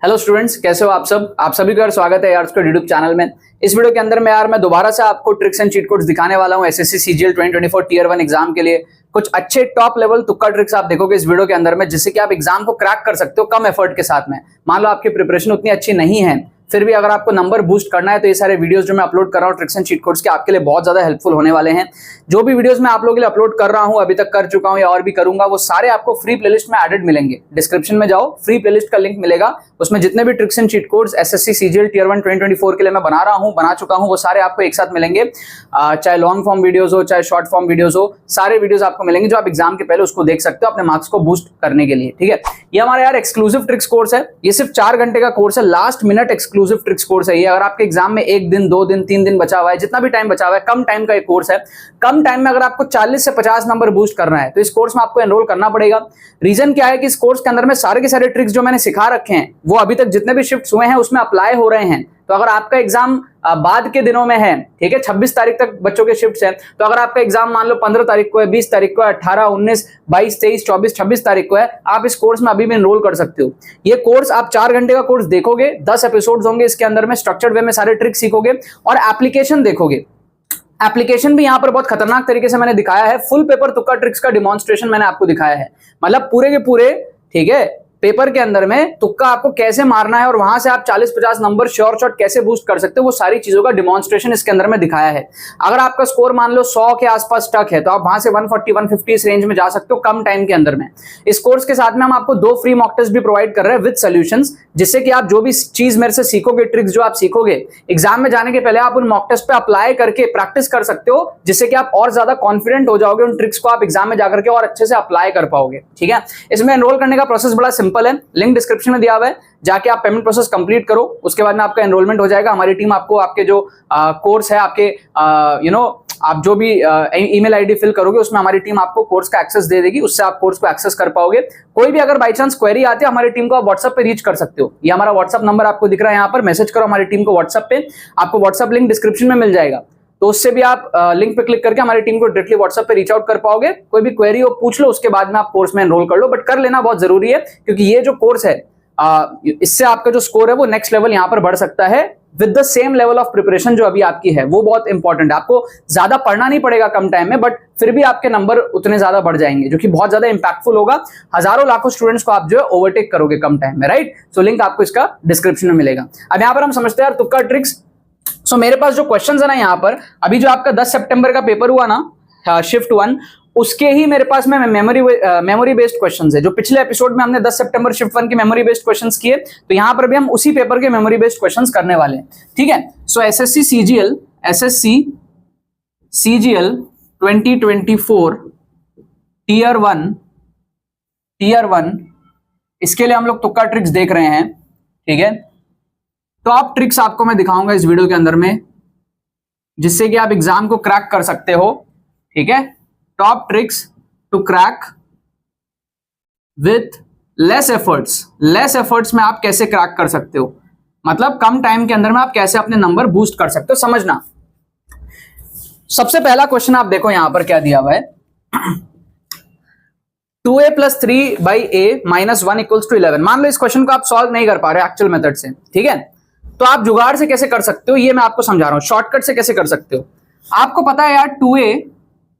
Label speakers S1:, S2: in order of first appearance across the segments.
S1: Hello students, कैसे हो आप सब। आप सभी का स्वागत है यार उसके यूट्यूब चैनल में। इस वीडियो के अंदर मैं दोबारा से आपको ट्रिक्स एंड चीट कोड्स दिखाने वाला हूं एसएससी सीजीएल 2024 टीयर 1 एग्जाम के लिए। कुछ अच्छे टॉप लेवल तुक्का ट्रिक्स आप देखोगे इस वीडियो के अंदर में, जिससे कि आप एग्जाम को क्रैक कर सकते हो कम एफर्ट के साथ में। मान लो आपकी प्रिपरेशन उतनी अच्छी नहीं है, फिर भी अगर आपको नंबर बूस्ट करना है तो ये सारे वीडियोस जो मैं अपलोड कर रहा हूँ ट्रिक्स एंड चीट कोड्स के, आपके लिए बहुत ज्यादा हेल्पफुल होने वाले हैं। जो भी वीडियोस मैं आप लोगों के लिए अपलोड कर रहा हूँ, अभी तक कर चुका हूँ या और भी करूंगा, वो सारे आपको फ्री प्लेलिस्ट में एडेड मिलेंगे। डिस्क्रिप्शन में जाओ, फ्री प्लेलिस्ट का लिंक मिलेगा, उसमें जितने भी tricks and cheat codes SSC CGL tier 1 2024 के लिए मैं बना चुका हूँ, वो सारे आपको एक साथ मिलेंगे। चाहे लॉन्ग फॉर्म वीडियोस हो, चाहे शॉर्ट फॉर्म वीडियोस हो, सारे वीडियोस आपको मिलेंगे जो आप एग्जाम के पहले उसको देख सकते हो अपने मार्क्स को बूस्ट करने के लिए। ठीक है, ये हमारा यार एक्सक्लूसिव ट्रिक्स कोर्स है। ये सिर्फ 4 घंटे का कोर्स है, last minute exclusive tricks course है ये। अगर आपके एग्जाम में 1 दिन 2 दिन 3 दिन बचा हुआ है, जितना भी टाइम बचा हुआ है, कम टाइम का एक कोर्स है। कम टाइम में अगर आपको 40 से 50 नंबर बूस्ट करना है तो इस कोर्स में आपको एनरोल करना पड़ेगा। रीजन क्या है कि इस कोर्स के अंदर में सारे के सारे ट्रिक्स जो मैंने सिखा रखे हैं वो अभी तक जितने भी शिफ्ट हुए हैं उसमें अप्लाई हो रहे हैं। तो अगर आपका एग्जाम बाद के दिनों में है, ठीक है, 26 तारीख तक बच्चों के शिफ्ट है, तो अगर आपका एग्जाम मान लो 15 तारीख को है, 20 तारीख को है, 18, 19, 22, 23, 24, 26 तारीख को है, आप इस कोर्स में अभी भी एनरोल कर सकते हो। ये कोर्स आप 4 घंटे का कोर्स देखोगे, 10 एपिसोड्स होंगे इसके अंदर में, स्ट्रक्चर्ड वे में सारे ट्रिक्स सीखोगे और एप्लीकेशन देखोगे। एप्लीकेशन भी यहां पर बहुत खतरनाक तरीके से मैंने दिखाया है। फुल पेपर तुक्का ट्रिक्स का डिमॉन्स्ट्रेशन मैंने आपको दिखाया है, मतलब पूरे के पूरे, ठीक है, पेपर के अंदर में तुक्का आपको कैसे मारना है और वहां से आप 40-50 नंबर श्योर शॉट कैसे बूस्ट कर सकते हो, वो सारी चीजों का डिमॉन्स्ट्रेशन इसके अंदर में दिखाया है। अगर आपका स्कोर मान लो 100 के आसपास स्टक है तो आप वहां से 140-150 इस रेंज में जा सकते हो कम टाइम के अंदर में। इस कोर्स के साथ में हम आपको 2 फ्री मॉक टेस्ट भी प्रोवाइड कर रहे हैं विद सॉल्यूशंस, जिससे कि आप जो भी चीज मेरे से सीखोगे, ट्रिक्स जो आप सीखोगे, एग्जाम में जाने के पहले आप उन मॉक टेस्ट पे अप्लाई करके प्रैक्टिस कर सकते हो, जिससे कि आप और ज्यादा कॉन्फिडेंट हो जाओगे। उन ट्रिक्स को आप एग्जाम में जाकर के और अच्छे से अप्लाई कर पाओगे। ठीक है, इसमें एनरोल करने का प्रोसेस बड़ा सिंपल है, लिंक डिस्क्रिप्शन में दिया हुआ है, जाके आप पेमेंट प्रोसेस कंप्लीट करो, उसके बाद में आपका एनरोलमेंट हो जाएगा। हमारी टीम आपको आपके जो कोर्स है, आपके आप जो भी ईमेल आईडी फिल करोगे उसमें हमारी टीम आपको कोर्स का एक्सेस दे देगी, उससे आप कोर्स को एक्सेस कर पाओगे। कोई भी अगर बाई चांस क्वेरी आती है, हमारी टीम को आप व्हाट्सएप पे रीच कर सकते हो। ये हमारा व्हाट्सएप नंबर आपको दिख रहा है यहाँ पर, मैसेज करो हमारी टीम को व्हाट्सएप पे, आपको व्हाट्सएप लिंक डिस्क्रिप्शन में मिल जाएगा, तो उससे भी आप लिंक पे क्लिक करके हमारी टीम को डायरेक्टली व्हाट्सएप पे रीच आउट कर पाओगे। कोई भी क्वेरी हो पूछ लो, उसके बाद में आप कोर्स में एनरोल कर लो, बट कर लेना बहुत जरूरी है, क्योंकि ये जो कोर्स है इससे आपका जो स्कोर है वो नेक्स्ट लेवल यहां पर बढ़ सकता है with the same level of preparation जो अभी आपकी है। वो बहुत इंपॉर्टेंट है, आपको ज्यादा पढ़ना नहीं पड़ेगा कम टाइम में, बट फिर भी आपके नंबर उतने ज्यादा बढ़ जाएंगे, जो कि बहुत ज्यादा इंपैक्टफुल होगा। हजारों लाखों स्टूडेंट्स को आप जो है ओवरटेक करोगे कम टाइम में, राइट। सो लिंक आपको इसका डिस्क्रिप्शन में मिलेगा। अब यहाँ पर हम समझते हैं यार तुक्का ट्रिक्स। सो मेरे पास जो क्वेश्चंस है ना, यहाँ पर अभी जो आपका 10 सितंबर का पेपर हुआ ना, शिफ्ट 1, उसके ही मेरे पास में मेमोरी बेस्ड क्वेश्चंस है। जो पिछले एपिसोड में हमने 10 सितंबर शिफ्ट 1 के मेमोरी बेस्ड क्वेश्चंस किए, तो यहां पर भी हम उसी पेपर के मेमोरी बेस्ड क्वेश्चंस करने वाले हैं। ठीक है, सो एसएससी सीजीएल 2024 टीयर 1 इसके लिए हम लोग तुक्का ट्रिक्स देख रहे हैं। ठीक है, टॉप ट्रिक्स आपको मैं दिखाऊंगा इस वीडियो के अंदर में, जिससे कि आप एग्जाम को क्रैक कर सकते हो। ठीक है, top tricks to crack with less efforts में आप कैसे क्रैक कर सकते हो, मतलब कम टाइम के अंदर में आप कैसे अपने नंबर बूस्ट कर सकते हो। समझना, सबसे पहला क्वेश्चन आप देखो यहां पर क्या दिया हुआ है, 2a + 3/a - 1 = 11। मान लो इस क्वेश्चन को आप सॉल्व नहीं कर पा रहे एक्चुअल मेथड से, ठीक है, तो आप जुगाड़ से कैसे कर सकते हो ये मैं आपको समझा रहा हूं, शॉर्टकट से कैसे कर सकते हो। आपको पता है यार 2a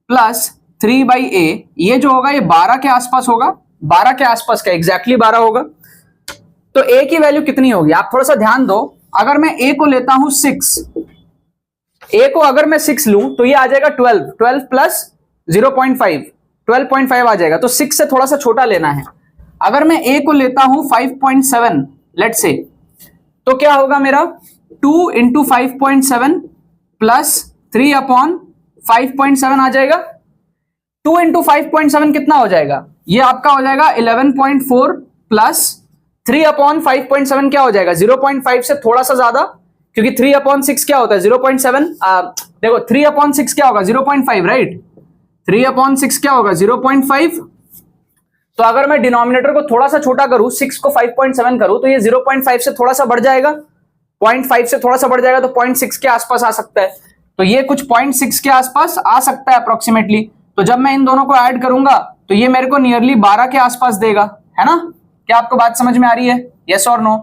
S1: + 3/a ये जो होगा ये 12 के आसपास होगा, 12 के आसपास का, एग्जैक्टली 12 होगा। तो a की वैल्यू कितनी होगी, आप थोड़ा सा ध्यान दो। अगर मैं a को लेता हूं 6, a को अगर मैं 6 लूं तो ये आ जाएगा 12 + 0.5, 12.5 आ जाएगा। तो 6 से थोड़ा सा छोटा लेना है। अगर मैं a को लेता हूं 5.7 लेट्स से, तो क्या होगा मेरा 2 × 5.7 + 3/5.7 आ जाएगा। 2 × 5.7 कितना हो जाएगा, ये आपका हो जाएगा 11.4 + 3/5.7 क्या हो जाएगा 0.5 से थोड़ा सा ज्यादा, क्योंकि 3/6 क्या होता है 0.7। देखो 3/6 क्या होगा 0.5, राइट। 3/6 क्या होगा 0.5। तो अगर मैं डिनोमिनेटर को थोड़ा सा छोटा करूं, 6 को 5.7 करूं, तो ये 0.5 से थोड़ा सा बढ़ जाएगा, 0.5 से थोड़ा सा बढ़ जाएगा, तो 0.6 के आसपास आ सकता है। तो ये कुछ 0.6 के आसपास आ सकता है अप्रोक्सीमेटली। तो जब मैं इन दोनों को ऐड करूंगा तो ये मेरे को नियरली 12 के आसपास देगा, है ना। क्या आपको बात समझ में आ रही है, यस और नो।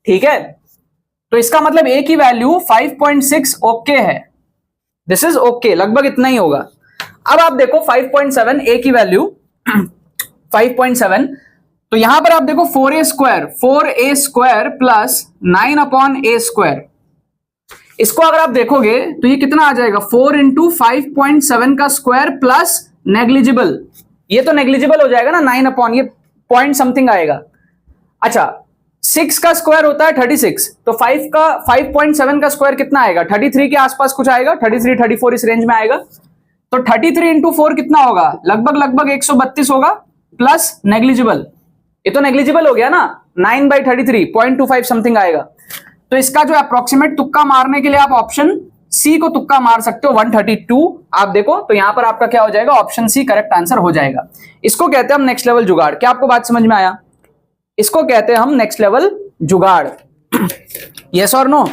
S1: ठीक है, तो इसका मतलब ए की वैल्यू 5.6 ओके है, दिस इज ओके, लगभग इतना ही होगा। अब आप देखो 5.7 ए की वैल्यू 5.7, तो यहां पर आप देखो 4a स्क्वायर प्लस 9 अपॉन ए स्क्वायर, इसको अगर आप देखोगे तो ये कितना आ जाएगा 4 इंटू 5.7 का स्क्वायर प्लस नेग्लिजिबल, ये तो नेग्लिजिबल हो जाएगा ना 9 अपॉन, ये पॉइंट समथिंग आएगा। अच्छा 6 का स्क्वायर होता है 36, तो 5.7 का स्क्वायर कितना आएगा 33 के आसपास कुछ आएगा, 33-34 इस रेंज में आएगा। तो 33 इंटू 4 कितना होगा, लगभग 132 होगा प्लस नेग्लिजिबल, ये तो नेग्लिजिबल हो गया ना, 9/33 0.25 समथिंग आएगा। तो इसका जो अप्रोक्सीमेट तुक्का मारने के लिए आप ऑप्शन सी को तुक्का मार सकते हो 132। आप देखो तो यहां पर आपका क्या हो जाएगा, ऑप्शन सी करेक्ट आंसर हो जाएगा। इसको कहते हैं हम नेक्स्ट लेवल जुगाड़। क्या आपको बात समझ में आया? इसको कहते हैं हम नेक्स्ट लेवल जुगाड़, यस और नो?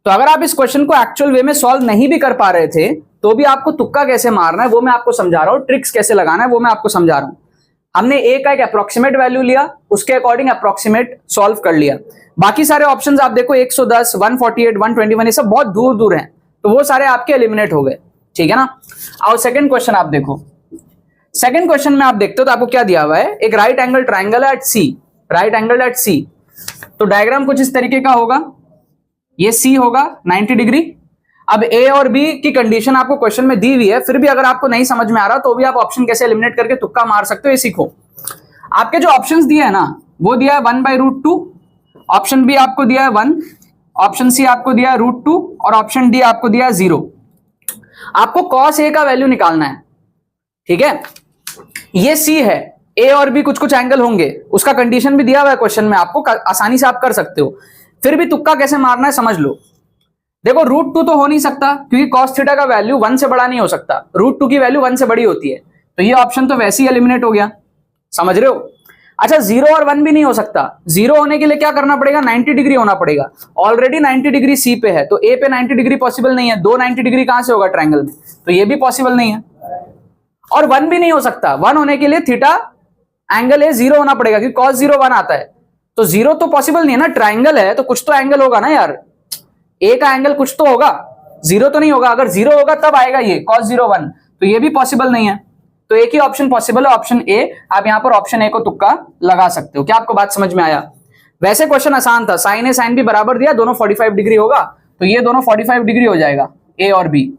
S1: तो अगर आप इस क्वेश्चन को एक्चुअल वे में सॉल्व नहीं भी कर पा रहे थे तो भी आपको तुक्का कैसे मारना है वो मैं आपको समझा रहा हूं, ट्रिक्स कैसे लगाना है वो मैं आपको समझा रहा हूं। हमने ए का एक अप्रोक्सीमेट वैल्यू लिया, उसके अकॉर्डिंग अप्रोक्सीमेट सॉल्व कर लिया। बाकी सारे ऑप्शंस आप देखो 110, 148, 121 ये सब बहुत दूर दूर हैं, तो वो सारे आपके एलिमिनेट हो गए, ठीक है ना। और सेकंड क्वेश्चन आप देखो, सेकंड क्वेश्चन में आप देखते हो तो आपको क्या दिया हुआ है, एक राइट एंगल ट्राइंगल एट सी, राइट एंगल एट सी। तो डायग्राम कुछ इस तरीके का होगा, ये सी होगा 90 डिग्री। अब ए और बी की कंडीशन आपको क्वेश्चन में दी हुई है, फिर भी अगर आपको नहीं समझ में आ रहा तो भी आप ऑप्शन कैसे एलिमिनेट करके तुक्का मार सकते हो ये सीखो। आपके जो ऑप्शंस दिए है ना वो दिया है 1/√2, ऑप्शन बी आपको दिया है 1, ऑप्शन सी आपको दिया है √2 और ऑप्शन डी आपको दिया है 0। आपको cos a का वैल्यू निकालना है, ठीक है। ये सी है, ए और बी कुछ कुछ एंगल होंगे, उसका कंडीशन भी दिया हुआ है क्वेश्चन में, आपको आसानी से आप कर सकते हो। फिर भी तुक्का कैसे मारना है समझ लो। देखो √2 तो हो नहीं सकता क्योंकि cos थीटा का वैल्यू 1 से बड़ा नहीं हो सकता, √2 की वैल्यू 1 से बड़ी होती है, तो ये ऑप्शन तो वैसे ही एलिमिनेट हो गया, समझ रहे हो। अच्छा 0 और 1 भी नहीं हो सकता, 0 होने के लिए क्या करना पड़ेगा, 90 डिग्री होना पड़ेगा। ऑलरेडी 90 डिग्री सी पे है, तो ए पे 90 डिग्री पॉसिबल नहीं है, 290 डिग्री कहां से होगा ट्राइंगल में, तो ये भी पॉसिबल नहीं है। और 1 भी नहीं हो सकता, 1 होने के लिए थीटा एंगल ए 0 होना पड़ेगा क्योंकि cos 0 1 आता है, तो 0 तो पॉसिबल नहीं है ना, ट्राइंगल है तो कुछ तो एंगल होगा ना यार, ए का एंगल कुछ तो होगा, 0 तो नहीं होगा। अगर 0 होगा तब आएगा ये cos 0 1, तो ये भी पॉसिबल नहीं है, तो एक ही ऑप्शन पॉसिबल है, ऑप्शन ए। आप यहां पर ऑप्शन ए को तुक्का लगा सकते हो। क्या आपको बात समझ में आया? वैसे क्वेश्चन आसान था, साइन ए साइन बी बराबर दिया, दोनों 45 डिग्री होगा, तो ये दोनों 45 डिग्री हो जाएगा, ए और बी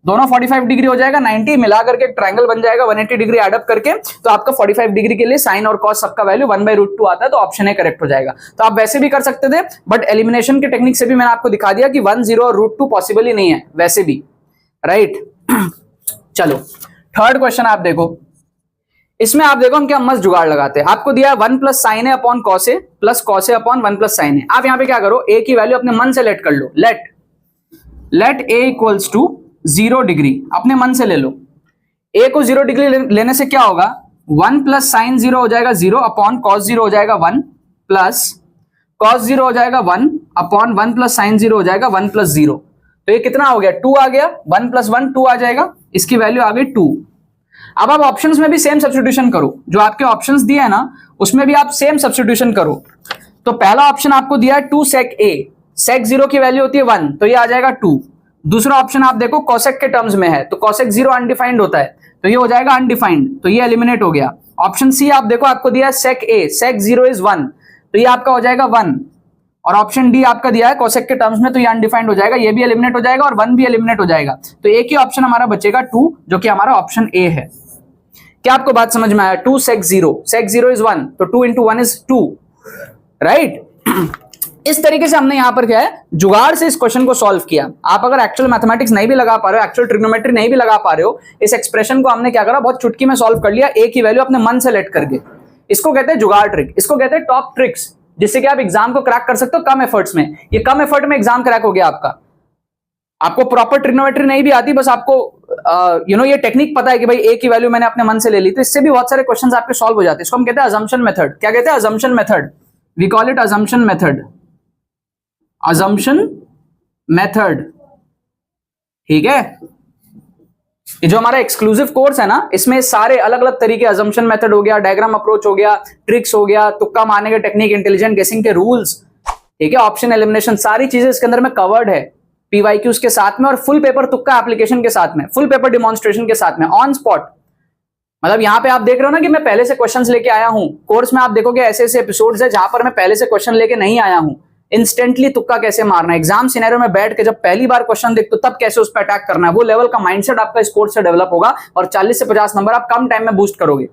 S1: दोनों 45 डिग्री हो जाएगा, 90 मिला करके ट्राइंगल बन जाएगा 180 डिग्री एडअप करके, तो आपका 45 डिग्री के लिए साइन और कॉस सबका वैल्यू 1/√2 आता है, तो ऑप्शन ए करेक्ट हो जाएगा। तो आप वैसे भी कर सकते थे, बट एलिमिनेशन के टेक्निक से भी मैंने आपको दिखा दिया कि 1, 0 और √2 पॉसिबल ही नहीं है वैसे भी, राइट। चलो थर्ड क्वेश्चन आप देखो, इसमें आप देखो हम क्या मस्त जुगाड़ लगाते हैं। आपको दिया है 1 + sin a upon cos a plus cos a upon 1 + sin a। आप यहां पे क्या करो, a की वैल्यू अपने मन से लेट कर लो, let a equals to 0 degree, अपने मन से ले लो। a को 0 डिग्री लेने से क्या होगा, 1 + sin 0 हो जाएगा 0 अपॉन cos 0 हो जाएगा 1 प्लस cos 0 हो जाएगा 1 अपॉन 1 + sin 0 हो जाएगा 1 + 0। तो ये कितना हो गया, 2 आ गया, 1 + 1 2 आ जाएगा, इसकी वैल्यू आ गई 2। अब आप ऑप्शंस में भी सेम सब्स्टिट्यूशन करो, जो आपके ऑप्शंस दिए है ना उसमें भी आप सेम सब्स्टिट्यूशन करो। तो पहला ऑप्शन आपको दिया है 2 sec a, sec 0 की वैल्यू होती है 1, तो ये आ जाएगा 2। दूसरा ऑप्शन आप देखो cosec के टर्म्स में है, तो cosec 0 अनडिफाइंड होता है, तो ये हो जाएगा अनडिफाइंड, तो ये एलिमिनेट हो गया। ऑप्शन सी आप देखो, आपको दिया है sec a, sec 0 इज 1, तो ये आपका हो जाएगा 1। और ऑप्शन डी आपका दिया है cosec के टर्म्स में, तो ये अनडिफाइंड हो जाएगा, ये भी एलिमिनेट हो जाएगा और 1 भी एलिमिनेट हो जाएगा, तो एक ही ऑप्शन हमारा बचेगा 2, जो कि हमारा ऑप्शन ए है। क्या आपको बात समझ में आया? 2 sec 0 इज 1, तो 2 × 1 इज 2, राइट। इस तरीके से हमने यहां पर क्या है, जुगाड़ से इस क्वेश्चन को सॉल्व किया। आप अगर एक्चुअल मैथमेटिक्स नहीं भी लगा पा रहे हो, एक्चुअल ट्रिग्नोमेट्री नहीं भी लगा पा रहे हो, इस एक्सप्रेशन को हमने क्या करा, बहुत चुटकी में सॉल्व कर लिया, ए की वैल्यू अपने मन से लेट करके। इसको कहते हैं जुगाड़ ट्रिक, इसको कहते हैं टॉप ट्रिक्स, जिससे कि आप एग्जाम को क्रैक कर सकते हो कम एफर्ट्स में। ये कम एफर्ट में एग्जाम क्रैक हो गया आपका। आपको प्रॉपर ट्रिग्नोमेट्री नहीं भी आती, बस आपको ये टेक्निक पता है कि भाई ए की वैल्यू मैंने अपने मन से ले ली, तो इससे भी बहुत सारे क्वेश्चंस आपके सॉल्व हो जाते हैं। इसको हम कहते हैं अजम्पशन मेथड। क्या कहते हैं? Assumption method, we call it assumption method, assumption method, ठीक है। ये जो हमारा एक्सक्लूसिव कोर्स है ना, इसमें सारे अलग अलग तरीके, अजम्पशन मेथड हो गया, डायग्राम अप्रोच हो गया, ट्रिक्स हो गया, तुक्का मारने के टेक्निक, इंटेलिजेंट गेसिंग के रूल्स, ठीक है, ऑप्शन एलिमिनेशन, सारी चीजें इसके अंदर में कवर्ड है, पीवाईक्यूज के साथ में और फुल पेपर तुक्का एप्लीकेशन के साथ में, फुल पेपर डिमॉन्स्ट्रेशन के साथ में, ऑन स्पॉट। मतलब यहां पे आप देख रहे हो ना कि मैं पहले से क्वेश्चंस लेके आया हूं। कोर्स में आप देखोगे ऐसे ऐसे एपिसोड्स है जहां पर मैं पहले से क्वेश्चन लेके नहीं आया हूं। इंस्टेंटली तुक्का कैसे मारना है, एग्जाम सिनेरियो में बैठ के जब पहली बार क्वेश्चन देखते हो तब कैसे उस पर अटैक करना है, वो लेवल का माइंडसेट आपका इस कोर्स से डेवलप होगा और 40 से 50 नंबर आप कम टाइम में बूस्ट करोगे।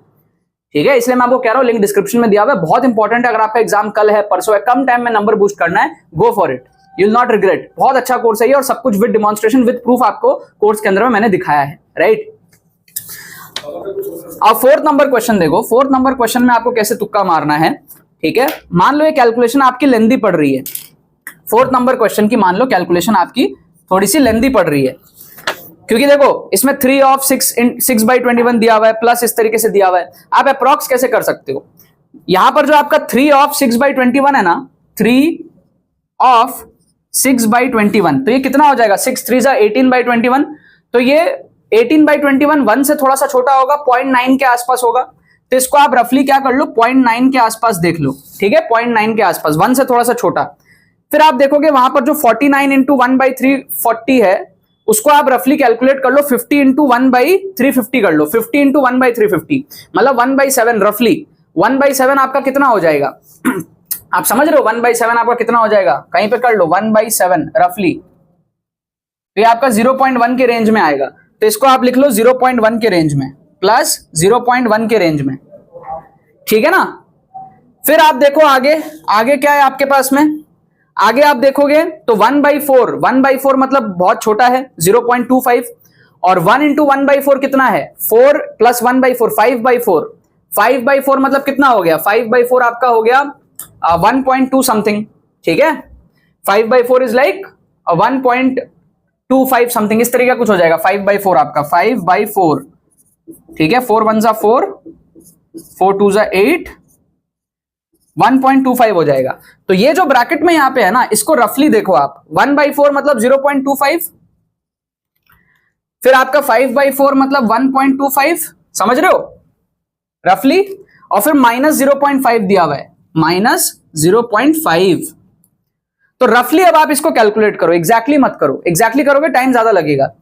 S1: ठीक है, इसलिए मैं आपको कह रहा हूं, लिंक डिस्क्रिप्शन में दिया हुआ है, बहुत इंपॉर्टेंट है। अगर आपका एग्जाम कल है, परसों है, कम टाइम में नंबर बूस्ट करना है, go for it, you will not regret. बहुत अच्छा कोर्स है ये और सब कुछ विद डिमॉन्स्ट्रेशन विद प्रूफ आपको कोर्स के अंदर में मैंने दिखाया है, राइट। अब फोर्थ नंबर क्वेश्चन देखो, फोर्थ नंबर क्वेश्चन में आपको कैसे तुक्का मारना है। ठीक है, मान लो ये कैलकुलेशन आपकी लेंदी पड़ रही है, फोर्थ नंबर क्वेश्चन की मान लो कैलकुलेशन आपकी थोड़ी सी लेंदी पड़ रही है, क्योंकि देखो इसमें 3 ऑफ 6/21 दिया हुआ है, प्लस इस तरीके से दिया हुआ है। आप अप्रॉक्स कैसे कर सकते हो, यहां पर जो आपका 3 ऑफ 6/21 है ना, 3 ऑफ 6/21, तो ये कितना हो जाएगा, 6 3 18/21, तो ये 18/21 1 से थोड़ा सा छोटा होगा, 0.9 के आसपास होगा। तो इसको आप रफली क्या कर लो, 0.9 के आसपास देख लो। ठीक है, 0.9 के आसपास, 1 से थोड़ा सा छोटा। फिर आप देखोगे वहां पर जो 49 इंटू 1/340 है, उसको आप रफली कैलकुलेट कर लो, 50 इंटू 1/350 कर लो, 50 इंटू 1/350 मतलब 1/7, रफली 1/7 आपका कितना हो जाएगा आप समझ रहे हो, 1/7 आपका कितना हो जाएगा, कहीं पे कर लो 1/7 रफली, तो ये आपका 0.1 के रेंज में आएगा। तो इसको आप लिख लो 0.1 के रेंज में प्लस 0.1 के रेंज में, ठीक है ना। फिर आप देखो आगे, आगे क्या है आपके पास में, आगे आप देखोगे तो 1/4 मतलब बहुत छोटा है 0.25, और 1 इंटू 1/4 कितना है 4 प्लस 1/4 5/4, 5/4 मतलब कितना हो गया, 5/4 आपका हो गया 1.2 समथिंग। ठीक है, 5/4 इज लाइक 1.25 समथिंग, इस तरीके का कुछ हो जाएगा 5/4 आपका, 5/4। ठीक है, 4 1 जा 4, 4 2 जा 8, 1.25 हो जाएगा। तो ये जो ब्रैकेट में यहां पे है ना, इसको रफली देखो आप, 1/4 मतलब 0.25, फिर आपका 5/4 मतलब 1.25, समझ रहे हो रफली, और फिर माइनस 0.5 दिया हुआ है, माइनस 0.5। तो रफली अब आप इसको कैलकुलेट करो, एग्जैक्टली मत करो, एग्जैक्टली करोगे टाइम ज्यादा लगेगा।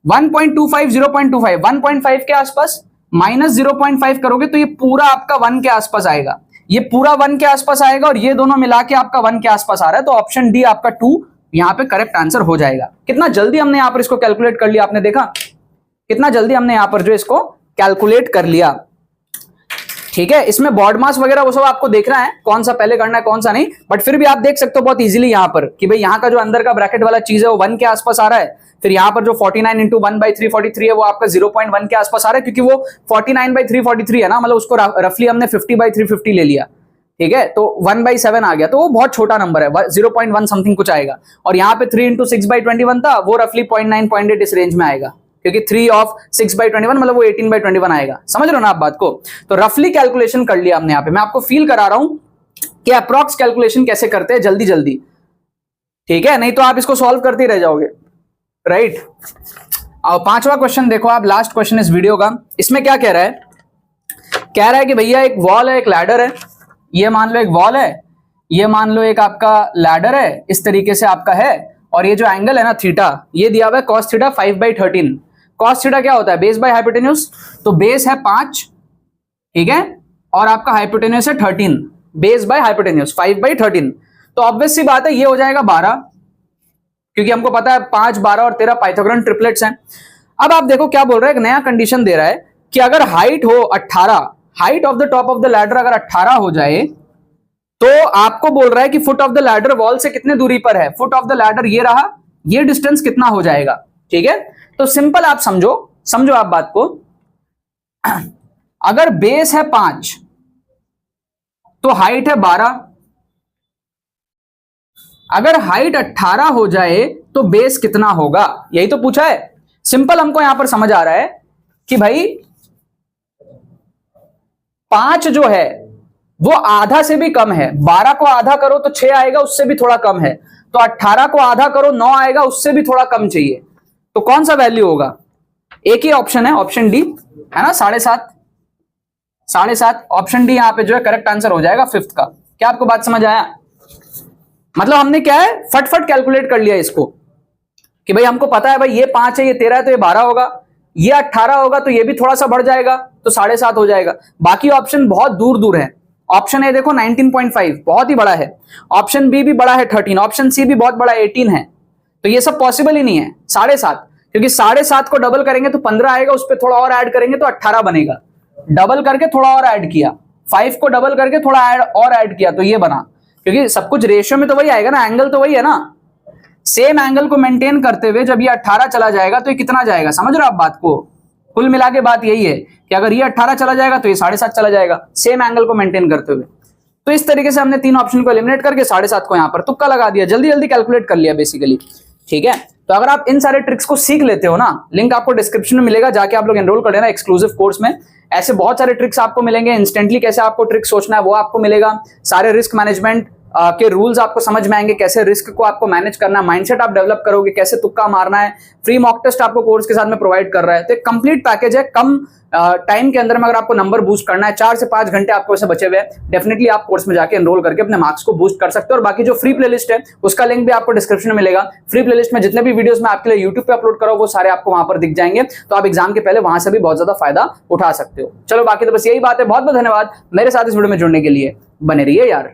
S1: 1.25 0.25 1.5 के आसपास, माइनस 0.5 करोगे तो ये पूरा आपका 1 के आसपास आएगा, ये पूरा 1 के आसपास आएगा, और ये दोनों मिला के आपका 1 के आसपास आ रहा है। तो ऑप्शन डी आपका 2 यहां पे करेक्ट आंसर हो जाएगा। कितना जल्दी हमने यहां पर इसको कैलकुलेट कर लिया, आपने देखा कितना जल्दी हमने यहां पर जो इसको कैलकुलेट कर लिया। ठीक है, इसमें बॉड मास वगैरह वो सब आपको देखना है, कौन सा पहले करना है कौन सा नहीं, बट फिर भी आप देख सकते हो बहुत इजीली यहां पर कि भाई यहां का जो अंदर का ब्रैकेट वाला चीज है वो 1 के आसपास आ रहा है। फिर यहां पर जो 49 इंटू 1/343 है वो आपका 0.1 के आसपास आ रहा है, क्योंकि वो 49/343 है ना, मतलब उसको रफली हमने 50/350 ले लिया। ठीक है, तो 1/7 आ गया, तो वो बहुत छोटा नंबर है, 0.1 समथिंग कुछ आएगा। और यहाँ पे 3 इंटू 6/21 था, वो रफली 0.9 0.8 इस रेंज में आएगा, क्योंकि 3 ऑफ 6/21 मतलब वो 18/21 आएगा। समझ रहे हो ना आप बात को। तो रफली कैलकुलेशन कर लिया हमने यहाँ पे, मैं आपको फील करा रहा हूं कि अप्रॉक्स कैलकुलेशन कैसे करते हैं जल्दी जल्दी। ठीक है, नहीं तो आप इसको सॉल्व करते ही रह जाओगे, राइट। और 5वां क्वेश्चन देखो आप, लास्ट क्वेश्चन इस वीडियो का। इसमें क्या कह रहा है, कह रहा है कि भैया एक वॉल है, एक लैडर है, ये मान लो एक वॉल है, ये मान लो एक आपका लैडर है, इस तरीके से आपका है, और ये जो एंगल है ना थीटा, ये दिया हुआ है cos थीटा 5/13। cos थीटा क्या होता है, बेस बाय हाइपोटेन्यूज, तो बेस है 5, ठीक है, और आपका हाइपोटेन्यूज है 13, बेस बाय हाइपोटेन्यूज 5/13। तो ऑब्वियस सी बात है ये हो जाएगा 12, क्योंकि हमको पता है 5 12 और 13 पाइथागोरन ट्रिपलेट्स हैं। अब आप देखो क्या बोल रहा है, एक नया कंडीशन दे रहा है कि अगर हाइट हो 18, height of the top of the ladder अगर 18 हो जाए, तो आपको बोल रहा है कि foot of the ladder wall से कितने दूरी पर है, फुट ऑफ द लैडर ये रहा, ये डिस्टेंस कितना हो जाएगा। ठीक है, तो सिंपल आप समझो आप बात को, अगर बेस है 5 तो हाइट है 12, अगर हाइट 18 हो जाए तो बेस कितना होगा, यही तो पूछा है। सिंपल हमको यहां पर समझ आ रहा है कि भाई 5 जो है वो आधा से भी कम है, 12 को आधा करो तो 6 आएगा, उससे भी थोड़ा कम है, तो 18 को आधा करो 9 आएगा, उससे भी थोड़ा कम चाहिए। तो कौन सा वैल्यू होगा, एक ही ऑप्शन है, ऑप्शन डी है ना, 7.5 ऑप्शन डी यहां पे जो है करेक्ट आंसर हो जाएगा 5th का। क्या आपको बात समझ आया, मतलब हमने क्या है, फटफट कैलकुलेट कर लिया इसको कि भाई हमको पता है भाई ये 5 है, ये 13 है तो ये 12 होगा, ये 18 होगा तो ये भी थोड़ा सा बढ़ जाएगा तो 7.5 हो जाएगा। बाकी ऑप्शन बहुत दूर दूर है। ऑप्शन ए देखो 19.5 बहुत ही बड़ा है, ऑप्शन बी भी बड़ा है 13, ऑप्शन सी भी बहुत बड़ा 18 है। तो ये सब पॉसिबल ही नहीं है 7.5, क्योंकि 7.5 को डबल करेंगे तो 15 आएगा, उस पर थोड़ा और ऐड करेंगे तो 18 बनेगा, डबल करके थोड़ा और ऐड किया, 5 को डबल करके थोड़ा और ऐड किया तो ये बना। क्योंकि सब कुछ रेशियो में तो वही आएगा ना, एंगल तो वही है ना। सेम एंगल को मेंटेन करते हुए जब ये 18 चला जाएगा तो ये कितना जाएगा, समझ रहे हो आप बात को। कुल मिला के बात यही है कि अगर ये 18 चला जाएगा तो ये 7.5 चला जाएगा, सेम एंगल को मेंटेन करते हुए। तो इस तरीके से हमने 3 ऑप्शन को एलिमिनेट करके 7.5 को यहां पर तुक्का लगा दिया, जल्दी जल्दी कैलकुलेट कर लिया बेसिकली। ठीक है, तो अगर आप इन सारे ट्रिक्स को सीख लेते हो ना, लिंक आपको डिस्क्रिप्शन में मिलेगा, जाके आप लोग एनरोल कर लेना एक्सक्लूसिव कोर्स में। ऐसे बहुत सारे ट्रिक्स आपको मिलेंगे, इंस्टेंटली कैसे आपको ट्रिक सोचना है वो आपको मिलेगा, सारे रिस्क मैनेजमेंट के रूल्स आपको समझ में आएंगे, कैसे रिस्क को आपको मैनेज करना है, माइंडसेट आप डेवलप करोगे, कैसे तुक्का मारना है। फ्री मॉक टेस्ट आपको कोर्स के साथ में प्रोवाइड कर रहा है। तो एक कंप्लीट पैकेज है, कम टाइम के अंदर में अगर आपको नंबर बूस्ट करना है, 4 से 5 घंटे आपको ऐसे बचे हुए हैं, डेफिनेटली आप कोर्स में जाके एनरोल करके अपने मार्क्स को बूस्ट कर सकते हो। और बाकी जो फ्री प्लेलिस्ट है उसका लिंक भी आपको डिस्क्रिप्शन में मिलेगा। फ्री प्लेलिस्ट में जितने भी वीडियोस मैं आपके लिए यूट्यूब पे अपलोड करो वो सारे आपको वहां पर दिख जाएंगे, तो आप एग्जाम के पहले वहां से भी बहुत ज्यादा फायदा उठा सकते हो। चलो बाकी तो बस यही बात है, बहुत बहुत धन्यवाद मेरे साथ इस वीडियो में जुड़ने के लिए, बने रहिए यार।